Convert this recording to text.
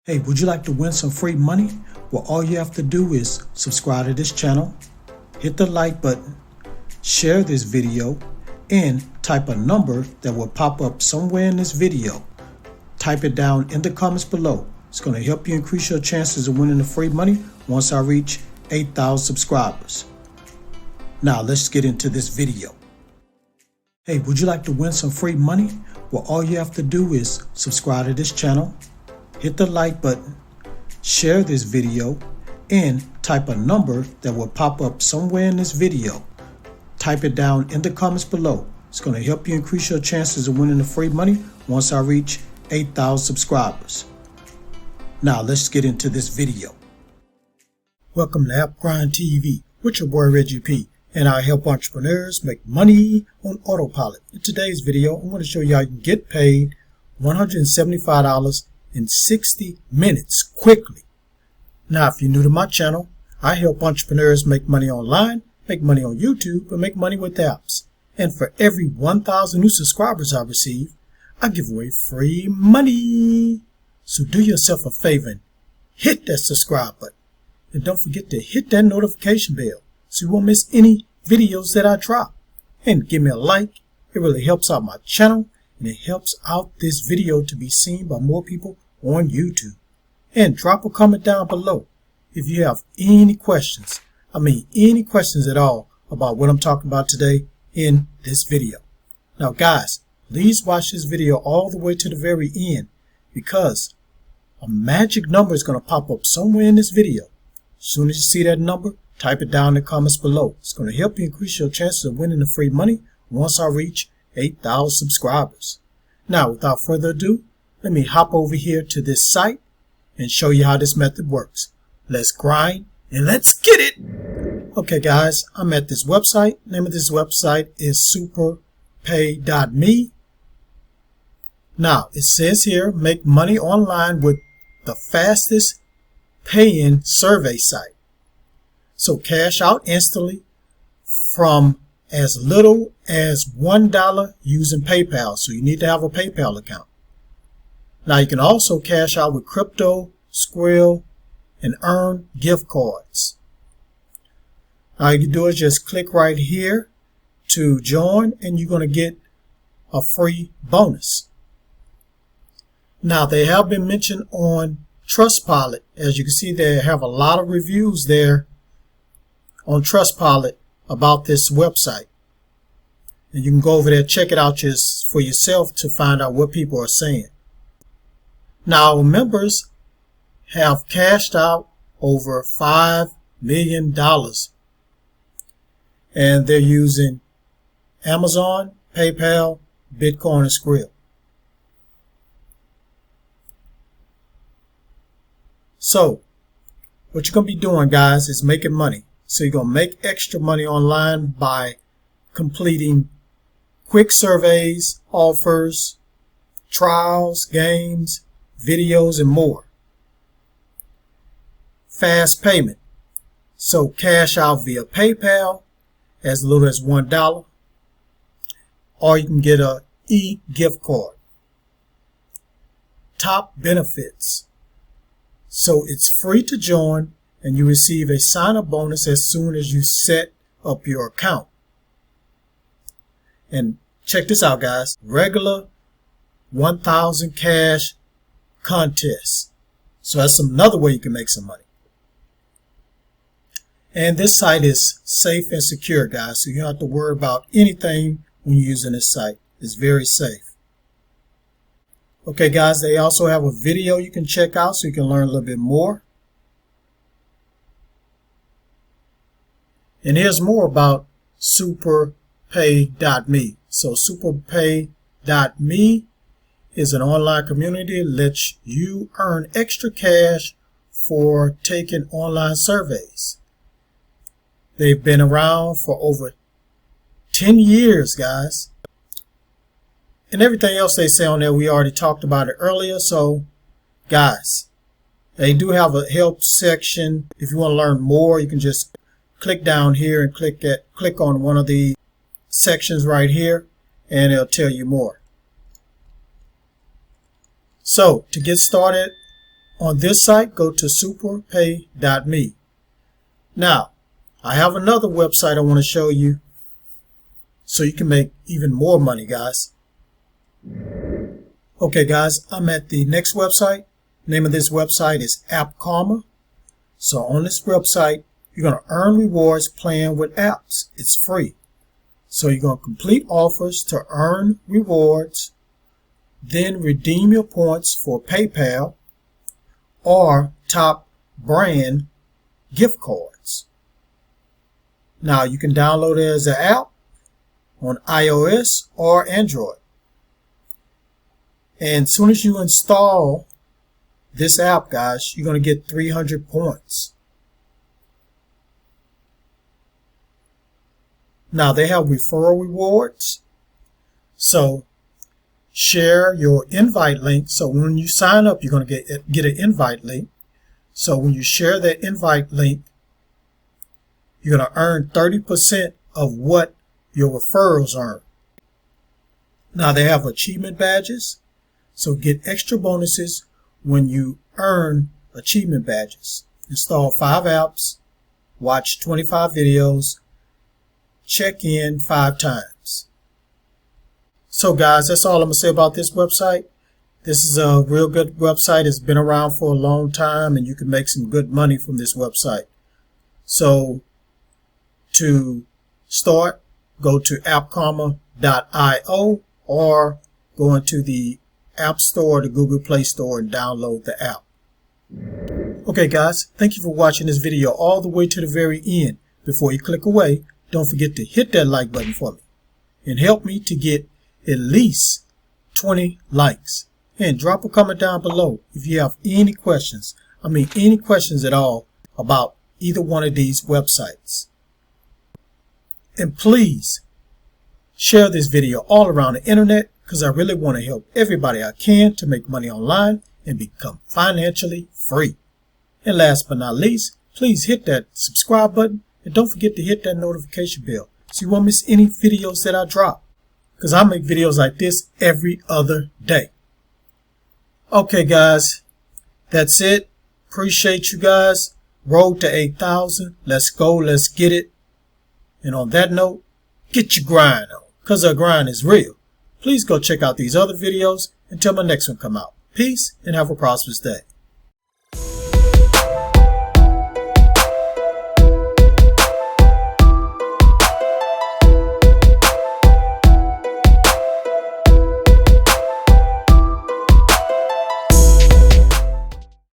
Hey, would you like to win some free money? Well, all you have to do is subscribe to this channel, hit the like button, share this video, and type a number that will pop up somewhere in this video. Type it down in the comments below. It's going to help you increase your chances of winning the free money once I reach 8,000 subscribers. Now let's get into this video. Hey, would you like to win some free money? Well, all you have to do is subscribe to this channel, hit the like button, share this video, and type a number that will pop up somewhere in this video. Type it down in the comments below. It's going to help you increase your chances of winning the free money once I reach 8,000 subscribers. Now let's get into this video. Welcome to App Grind TV with your boy Reggie P, and I help entrepreneurs make money on autopilot. In today's video, I'm going to show you how you can get paid $175 in 60 minutes quickly. Now, if you're new to my channel, I help entrepreneurs make money online, make money on YouTube, and make money with apps. And for every 1,000 new subscribers I receive, I give away free money. So do yourself a favor and hit that subscribe button. And don't forget to hit that notification bell so you won't miss any videos that I drop. And give me a like. It really helps out my channel, and it helps out this video to be seen by more people on YouTube. And drop a comment down below if you have any questions. Any questions at all about what I'm talking about today in this video. Now guys, please watch this video all the way to the very end, because a magic number is going to pop up somewhere in this video. As soon as you see that number, type it down in the comments below. It's going to help you increase your chances of winning the free money once I reach 8,000 subscribers. Now, without further ado, let me hop over here to this site and show you how this method works. Let's grind and let's get it. Okay guys, I'm at this website. Name of this website is superpay.me. Now, it says here, make money online with the fastest pay-in survey site. So cash out instantly from as little as $1 using PayPal. So you need to have a PayPal account. Now you can also cash out with crypto, Skrill, and earn gift cards. All you can do is just click right here to join, and you're going to get a free bonus. Now, they have been mentioned on Trustpilot. As you can see, they have a lot of reviews there on Trustpilot about this website. And you can go over there, check it out just for yourself to find out what people are saying. Now, our members have cashed out over $5 million. And they're using Amazon, PayPal, Bitcoin, and Skrill. So, what you're going to be doing, guys, is making money. So you're going to make extra money online by completing quick surveys, offers, trials, games, videos, and more. Fast payment. So cash out via PayPal as little as $1, or you can get a e-gift card. Top benefits. So it's free to join, and you receive a sign-up bonus as soon as you set up your account. And check this out, guys. Regular 1,000 cash contest. So that's another way you can make some money. And this site is safe and secure, guys. So you don't have to worry about anything when you're using this site. It's very safe. Okay guys, they also have a video you can check out so you can learn a little bit more. And here's more about superpay.me. So superpay.me is an online community that lets you earn extra cash for taking online surveys. They've been around for over 10 years, guys. And everything else they say on there, we already talked about it earlier. So, guys, they do have a help section. If you want to learn more, you can just click down here and click on one of the sections right here, and it'll tell you more. So, to get started On this site, go to superpay.me. Now, I have another website I want to show you so you can make even more money, guys. Okay, guys, I'm at the next website. Name of this website is App Karma. So on this website, you're going to earn rewards playing with apps. It's free. So you're going to complete offers to earn rewards, then redeem your points for PayPal or top brand gift cards. Now you can download it as an app on iOS or Android. And as soon as you install this app, guys, you're going to get 300 points. Now they have referral rewards. So share your invite link. So when you sign up, you're going to get an invite link. So when you share that invite link, you're going to earn 30% of what your referrals earn. Now they have achievement badges. So get extra bonuses when you earn achievement badges. Install 5 apps, watch 25 videos, check in 5 times. So guys, that's all I'm going to say about this website. This is a real good website. It's been around for a long time and you can make some good money from this website. So to start, go to appkarma.io or go into the App Store, the Google Play Store, and download the app. Okay guys, thank you for watching this video all the way to the very end. Before you click away, don't forget to hit that like button for me and help me to get at least 20 likes. And drop a comment down below if you have any questions. Any questions at all about either one of these websites. And please share this video all around the internet because I really want to help everybody I can to make money online and become financially free. And last but not least, please hit that subscribe button and don't forget to hit that notification bell so you won't miss any videos that I drop, because I make videos like this every other day. Okay guys, that's it. Appreciate you guys. Road to 8,000. Let's go. Let's get it. And on that note, get your grind on, because our grind is real. Please go check out these other videos until my next one come out. Peace and have a prosperous day.